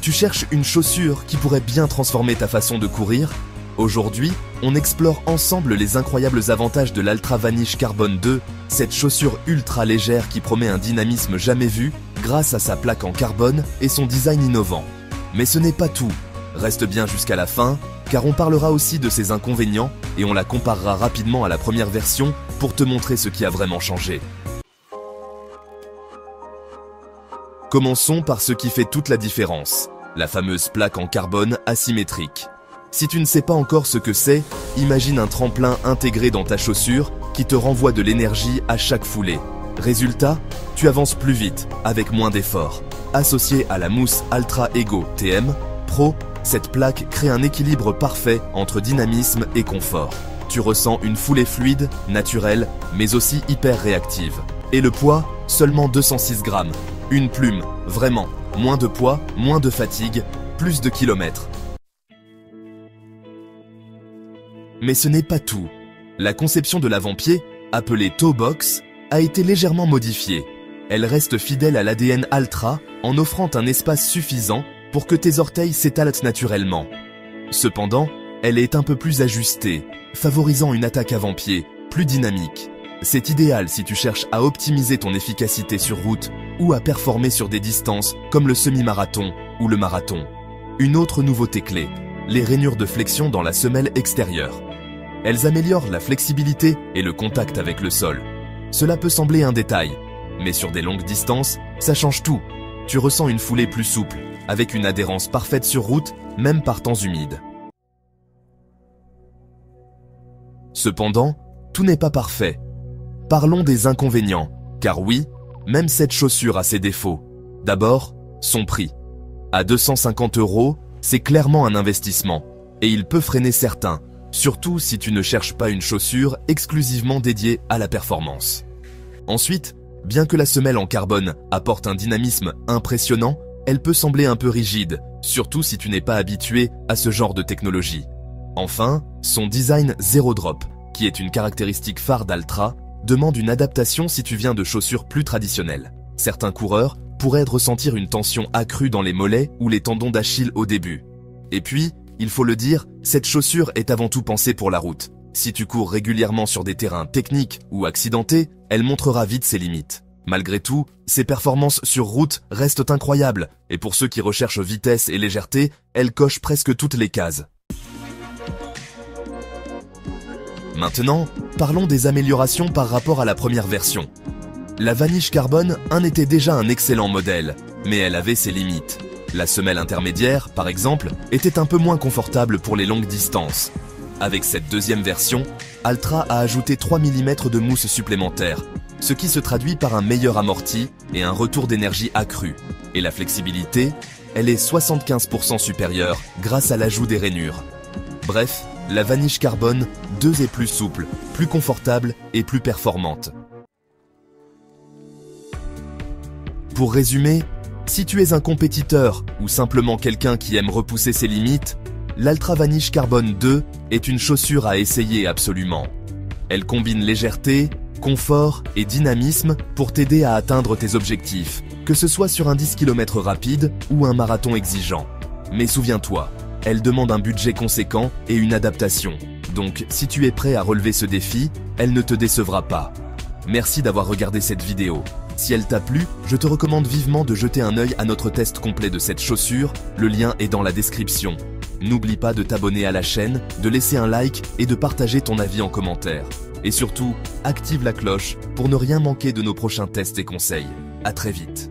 Tu cherches une chaussure qui pourrait bien transformer ta façon de courir? Aujourd'hui, on explore ensemble les incroyables avantages de l'Altra Vanish Carbon 2, cette chaussure ultra légère qui promet un dynamisme jamais vu grâce à sa plaque en carbone et son design innovant. Mais ce n'est pas tout. Reste bien jusqu'à la fin, car on parlera aussi de ses inconvénients et on la comparera rapidement à la première version pour te montrer ce qui a vraiment changé. Commençons par ce qui fait toute la différence, la fameuse plaque en carbone asymétrique. Si tu ne sais pas encore ce que c'est, imagine un tremplin intégré dans ta chaussure qui te renvoie de l'énergie à chaque foulée. Résultat, tu avances plus vite, avec moins d'efforts. Associée à la mousse Altra Ego TM Pro, cette plaque crée un équilibre parfait entre dynamisme et confort. Tu ressens une foulée fluide, naturelle, mais aussi hyper réactive. Et le poids, seulement 206 grammes. Une plume, vraiment. Moins de poids, moins de fatigue, plus de kilomètres. Mais ce n'est pas tout. La conception de l'avant-pied, appelée toe box, a été légèrement modifiée. Elle reste fidèle à l'ADN Altra en offrant un espace suffisant pour que tes orteils s'étalent naturellement. Cependant, elle est un peu plus ajustée, favorisant une attaque avant-pied plus dynamique. C'est idéal si tu cherches à optimiser ton efficacité sur route ou à performer sur des distances comme le semi-marathon ou le marathon. Une autre nouveauté clé, les rainures de flexion dans la semelle extérieure. Elles améliorent la flexibilité et le contact avec le sol. Cela peut sembler un détail, mais sur des longues distances, ça change tout. Tu ressens une foulée plus souple, avec une adhérence parfaite sur route, même par temps humide. Cependant, tout n'est pas parfait. Parlons des inconvénients, car oui, même cette chaussure a ses défauts. D'abord, son prix. À 250 €, c'est clairement un investissement, et il peut freiner certains, surtout si tu ne cherches pas une chaussure exclusivement dédiée à la performance. Ensuite, bien que la semelle en carbone apporte un dynamisme impressionnant, elle peut sembler un peu rigide, surtout si tu n'es pas habitué à ce genre de technologie. Enfin, son design zéro drop, qui est une caractéristique phare d'Altra, demande une adaptation si tu viens de chaussures plus traditionnelles. Certains coureurs pourraient ressentir une tension accrue dans les mollets ou les tendons d'Achille au début. Et puis, il faut le dire, cette chaussure est avant tout pensée pour la route. Si tu cours régulièrement sur des terrains techniques ou accidentés, elle montrera vite ses limites. Malgré tout, ses performances sur route restent incroyables, et pour ceux qui recherchent vitesse et légèreté, elle coche presque toutes les cases. Maintenant, parlons des améliorations par rapport à la première version. La Vanish Carbon 1 était déjà un excellent modèle, mais elle avait ses limites. La semelle intermédiaire, par exemple, était un peu moins confortable pour les longues distances. Avec cette deuxième version, Altra a ajouté 3 mm de mousse supplémentaire, ce qui se traduit par un meilleur amorti et un retour d'énergie accru. Et la flexibilité, elle est 75% supérieure grâce à l'ajout des rainures. Bref, la Vanish Carbon 2 est plus souple, plus confortable et plus performante. Pour résumer, si tu es un compétiteur ou simplement quelqu'un qui aime repousser ses limites, l'Altra Vanish Carbon 2 est une chaussure à essayer absolument. Elle combine légèreté, confort et dynamisme pour t'aider à atteindre tes objectifs, que ce soit sur un 10 km rapide ou un marathon exigeant. Mais souviens-toi, elle demande un budget conséquent et une adaptation. Donc, si tu es prêt à relever ce défi, elle ne te décevra pas. Merci d'avoir regardé cette vidéo. Si elle t'a plu, je te recommande vivement de jeter un œil à notre test complet de cette chaussure, le lien est dans la description. N'oublie pas de t'abonner à la chaîne, de laisser un like et de partager ton avis en commentaire. Et surtout, active la cloche pour ne rien manquer de nos prochains tests et conseils. À très vite.